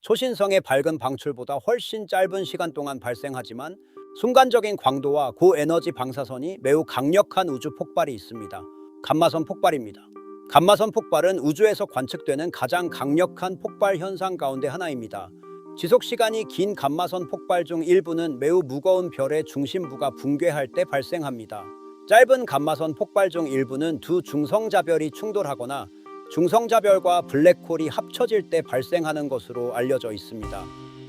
초신성의 밝은 방출보다 훨씬 짧은 시간 동안 발생하지만 순간적인 광도와 고에너지 방사선이 매우 강력한 우주 폭발이 있습니다. 감마선 폭발입니다. 감마선 폭발은 우주에서 관측되는 가장 강력한 폭발 현상 가운데 하나입니다. 지속 시간이 긴 감마선 폭발 중 일부는 매우 무거운 별의 중심부가 붕괴할 때 발생합니다. 짧은 감마선 폭발 중 일부는 두 중성자별이 충돌하거나 중성자별과 블랙홀이 합쳐질 때 발생하는 것으로 알려져 있습니다.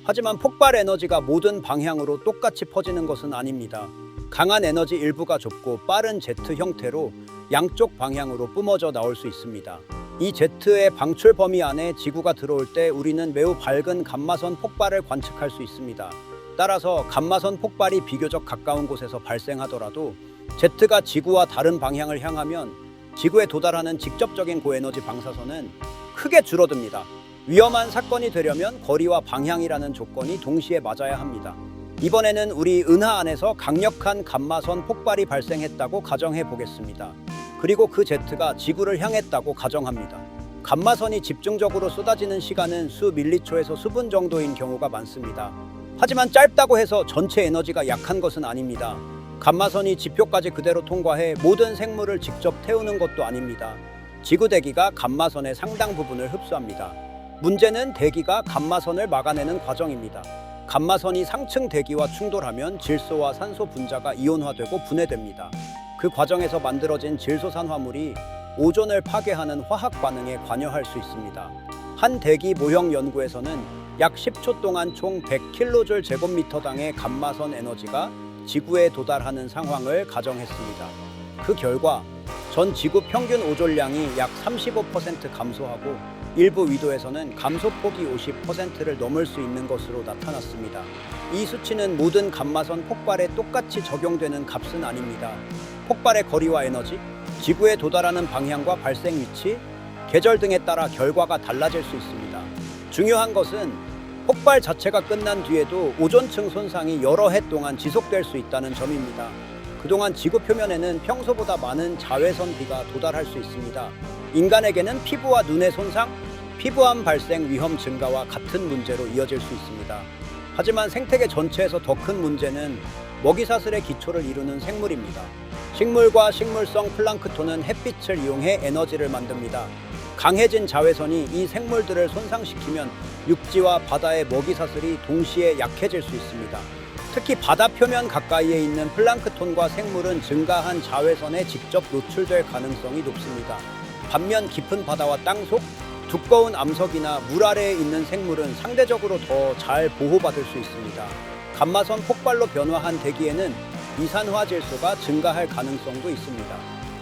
하지만 폭발 에너지가 모든 방향으로 똑같이 퍼지는 것은 아닙니다. 강한 에너지 일부가 좁고 빠른 제트 형태로 양쪽 방향으로 뿜어져 나올 수 있습니다. 이 제트의 방출 범위 안에 지구가 들어올 때 우리는 매우 밝은 감마선 폭발을 관측할 수 있습니다. 따라서 감마선 폭발이 비교적 가까운 곳에서 발생하더라도 제트가 지구와 다른 방향을 향하면 지구에 도달하는 직접적인 고에너지 방사선은 크게 줄어듭니다. 위험한 사건이 되려면 거리와 방향이라는 조건이 동시에 맞아야 합니다. 이번에는 우리 은하 안에서 강력한 감마선 폭발이 발생했다고 가정해 보겠습니다. 그리고 그 제트가 지구를 향했다고 가정합니다. 감마선이 집중적으로 쏟아지는 시간은 수 밀리초에서 수분 정도인 경우가 많습니다. 하지만 짧다고 해서 전체 에너지가 약한 것은 아닙니다. 감마선이 지표까지 그대로 통과해 모든 생물을 직접 태우는 것도 아닙니다. 지구 대기가 감마선의 상당 부분을 흡수합니다. 문제는 대기가 감마선을 막아내는 과정입니다. 감마선이 상층 대기와 충돌하면 질소와 산소 분자가 이온화되고 분해됩니다. 그 과정에서 만들어진 질소산화물이 오존을 파괴하는 화학 반응에 관여할 수 있습니다. 한 대기 모형 연구에서는 약 10초 동안 총 100kJ 제곱미터당의 감마선 에너지가 지구에 도달하는 상황을 가정했습니다. 그 결과 전 지구 평균 오존량이 약 35% 감소하고 일부 위도에서는 감소폭이 50%를 넘을 수 있는 것으로 나타났습니다. 이 수치는 모든 감마선 폭발에 똑같이 적용되는 값은 아닙니다. 폭발의 거리와 에너지, 지구에 도달하는 방향과 발생 위치, 계절 등에 따라 결과가 달라질 수 있습니다. 중요한 것은 폭발 자체가 끝난 뒤에도 오존층 손상이 여러 해 동안 지속될 수 있다는 점입니다. 그동안 지구 표면에는 평소보다 많은 자외선 B가 도달할 수 있습니다. 인간에게는 피부와 눈의 손상, 피부암 발생 위험 증가와 같은 문제로 이어질 수 있습니다. 하지만 생태계 전체에서 더 큰 문제는 먹이사슬의 기초를 이루는 생물입니다. 식물과 식물성 플랑크톤은 햇빛을 이용해 에너지를 만듭니다. 강해진 자외선이 이 생물들을 손상시키면 육지와 바다의 먹이사슬이 동시에 약해질 수 있습니다. 특히 바다 표면 가까이에 있는 플랑크톤과 생물은 증가한 자외선에 직접 노출될 가능성이 높습니다. 반면 깊은 바다와 땅속, 두꺼운 암석이나 물 아래에 있는 생물은 상대적으로 더 잘 보호받을 수 있습니다. 감마선 폭발로 변화한 대기에는 이산화질소가 증가할 가능성도 있습니다.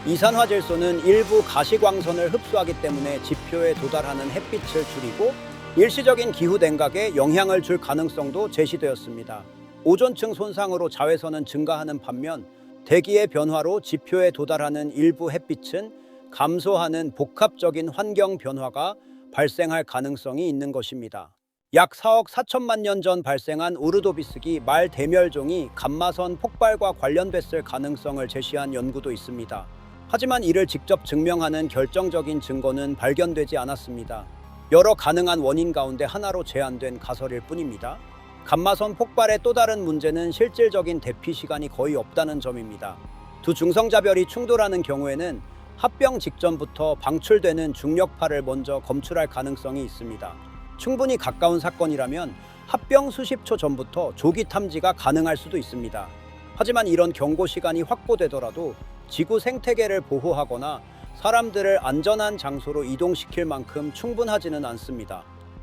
이산화질소는 일부 가시광선을 흡수하기 때문에 지표에 도달하는 햇빛을 줄이고 일시적인 기후 냉각에 영향을 줄 가능성도 제시되었습니다. 오존층 손상으로 자외선은 증가하는 반면 대기의 변화로 지표에 도달하는 일부 햇빛은 감소하는 복합적인 환경 변화가 발생할 가능성이 있는 것입니다. 약 4억 4천만 년 전 발생한 오르도비스기 말 대멸종이 감마선 폭발과 관련됐을 가능성을 제시한 연구도 있습니다. 하지만 이를 직접 증명하는 결정적인 증거는 발견되지 않았습니다. 여러 가능한 원인 가운데 하나로 제한된 가설일 뿐입니다. 감마선 폭발의 또 다른 문제는 실질적인 대피 시간이 거의 없다는 점입니다. 두 중성자별이 충돌하는 경우에는 합병 직전부터 방출되는 중력파를 먼저 검출할 가능성이 있습니다. 충분히 가까운 사건이라면 합병 수십 초 전부터 조기 탐지가 가능할 수도 있습니다. 하지만 이런 경고 시간이 확보되더라도 지구 생태계를 보호하거나 사람들을 안전한 장소로 이동시킬 만큼 충분하지는 않습니다.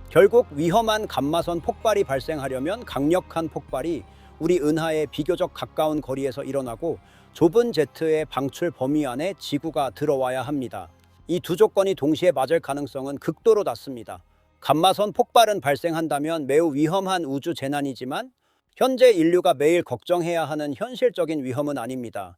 결국 위험한 감마선 폭발이 발생하려면 강력한 폭발이 우리 은하에 비교적 가까운 거리에서 일어나고 좁은 제트의 방출 범위 안에 지구가 들어와야 합니다. 이 두 조건이 동시에 맞을 가능성은 극도로 낮습니다. 감마선 폭발은 발생한다면 매우 위험한 우주 재난이지만 현재 인류가 매일 걱정해야 하는 현실적인 위험은 아닙니다.